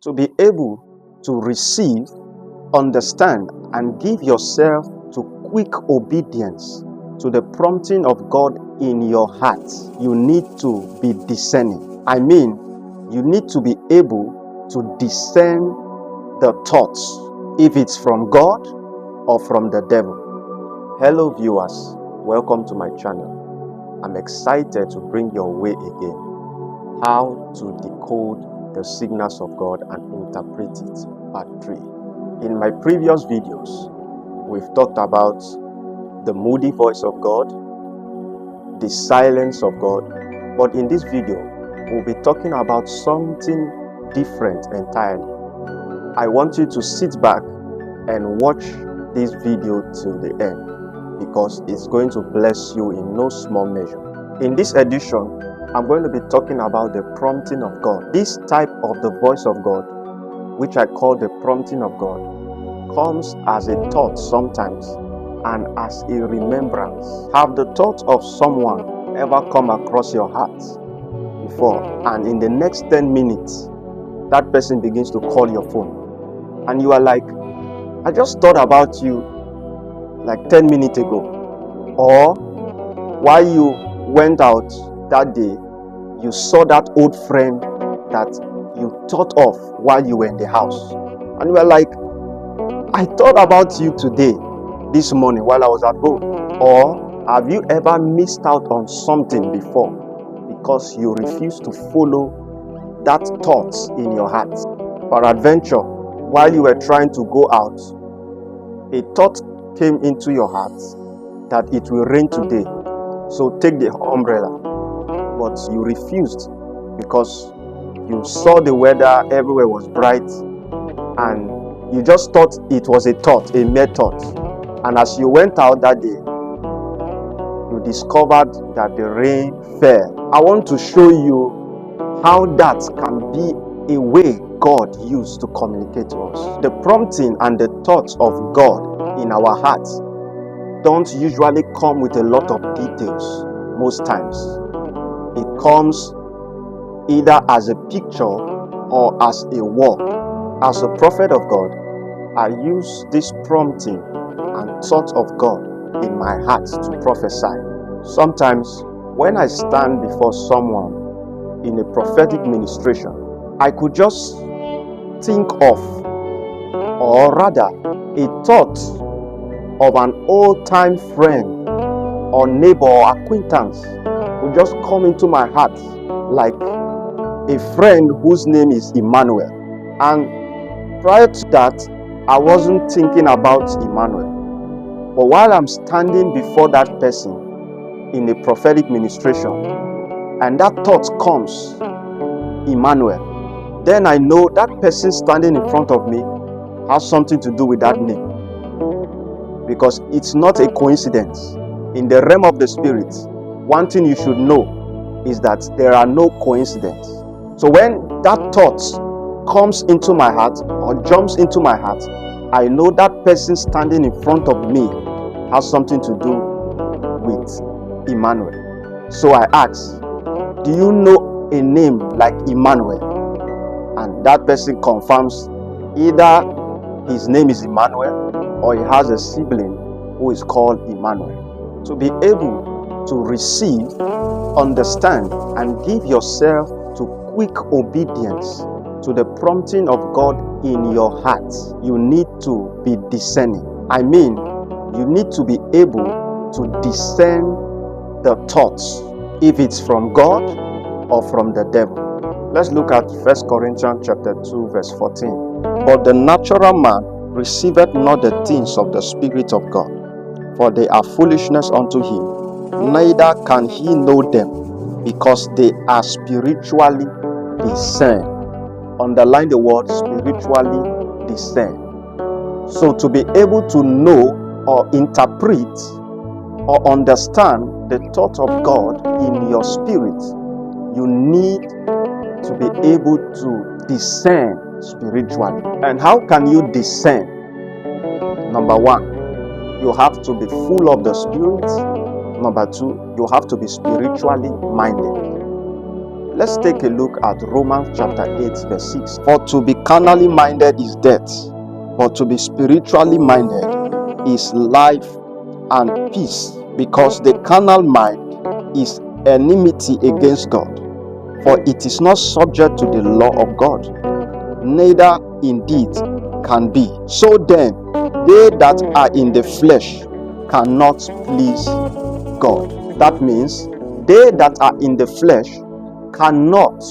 to be able to receive, understand, and give yourself to quick obedience to the prompting of God in your heart, you need to be discerning. I mean, you need to be able to discern the thoughts, if it's from God or from the devil. Hello viewers, welcome to my channel. I'm excited to bring your way again how to decode the signals of God and interpret it, part 3. In my previous videos, we've talked about the moody voice of God, the silence of God, but in this video, we'll be talking about something different entirely. I want you to sit back and watch this video till the end, because it's going to bless you in no small measure. In this edition, I'm going to be talking about the prompting of God. This type of the voice of God, which I call the prompting of God, comes as a thought sometimes and as a remembrance. Have the thought of someone ever come across your heart before, and in the next 10 minutes, that person begins to call your phone, and you are like, I just thought about you like 10 minutes ago. Or while you went out that day, you saw that old friend that you thought of while you were in the house, and you were like, I thought about you today, this morning while I was at home. Or have you ever missed out on something before because you refused to follow that thought in your heart? Peradventure, while you were trying to go out, a thought came into your heart that it will rain today, so take the umbrella. But you refused because you saw the weather everywhere was bright, and you just thought it was a thought, a mere thought. And as you went out that day, you discovered that the rain fell. I want to show you how that can be a way God used to communicate to us. The prompting and the thoughts of God in our hearts don't usually come with a lot of details most times. It comes either as a picture or as a word. As a prophet of God, I use this prompting and thought of God in my heart to prophesy. Sometimes when I stand before someone in a prophetic ministration, I could just think of, or rather a thought of an old-time friend or neighbor or acquaintance would just come into my heart, like a friend whose name is Emmanuel. And prior to that, I wasn't thinking about Emmanuel. But while I'm standing before that person in a prophetic ministration, and that thought comes, Emmanuel, then I know that person standing in front of me has something to do with that name. Because it's not a coincidence. In the realm of the spirit, one thing you should know is that there are no coincidences. So when that thought comes into my heart or jumps into my heart, I know that person standing in front of me has something to do with Emmanuel. So I ask, do you know a name like Emmanuel? And that person confirms either his name is Emmanuel or he has a sibling who is called Emmanuel. To be able to receive, understand, and give yourself to quick obedience to the prompting of God in your heart, you need to be discerning. I mean, you need to be able to discern the thoughts, if it's from God or from the devil. Let's look at 1 Corinthians chapter 2 verse 14. But the natural man receiveth not the things of the Spirit of God, for they are foolishness unto him, neither can he know them, because they are spiritually discerned. Underline the word spiritually discerned. So to be able to know or interpret or understand the thought of God in your spirit, you need to be able to discern spiritually. And how can you discern? Number one, you have to be full of the Spirit. Number two, you have to be spiritually minded. Let's take a look at Romans chapter 8 verse 6. For to be carnally minded is death, but to be spiritually minded is life and peace, because the carnal mind is enmity against God, for it is not subject to the law of God, neither indeed can be. So then, they that are in the flesh cannot please God. That means they that are in the flesh cannot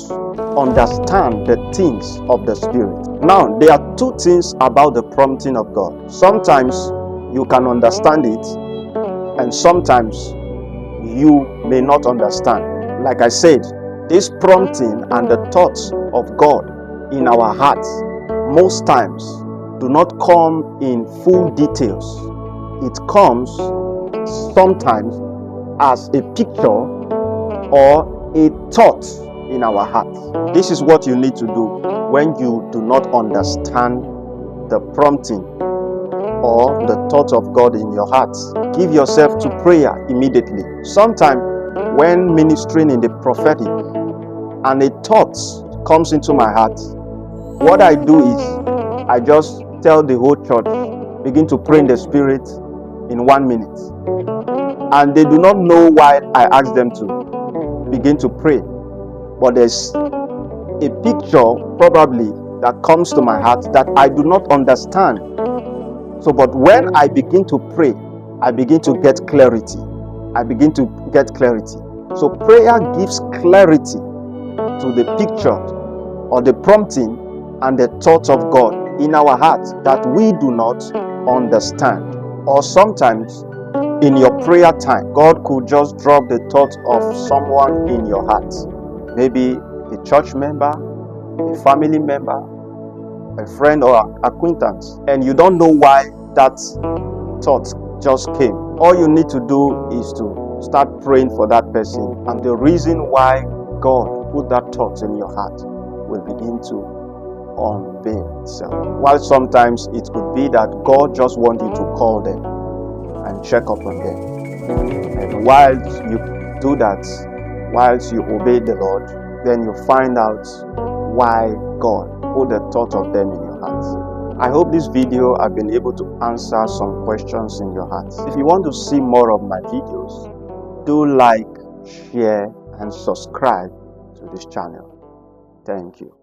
understand the things of the Spirit. Now, there are two things about the prompting of God. Sometimes you can understand it, and sometimes you may not understand. Like I said, this prompting and the thoughts of God in our hearts most times do not come in full details. It comes sometimes as a picture or a thought in our hearts. This is what you need to do when you do not understand the prompting or the thought of God in your heart. Give yourself to prayer immediately. Sometimes when ministering in the prophetic and a thought comes into my heart, what I do is I just tell the whole church, begin to pray in the Spirit in 1 minute. And they do not know why I ask them to begin to pray. But there's a picture probably that comes to my heart that I do not understand. So, but when I begin to pray, I begin to get clarity. So prayer gives clarity to the picture or the prompting and the thoughts of God in our hearts that we do not understand. Or sometimes in your prayer time, God could just drop the thought of someone in your heart. Maybe a church member, a family member, a friend or acquaintance, and you don't know why that thought just came. All you need to do is to start praying for that person, and the reason why God put that thought in your heart will begin to unveil itself. While sometimes it could be that God just wants you to call them and check up on them. And while you do that, whilst you obey the Lord, then you find out why God put the thought of them in your heart. I hope this video I've been able to answer some questions in your heart. If you want to see more of my videos, do like, share, and subscribe to this channel. Thank you.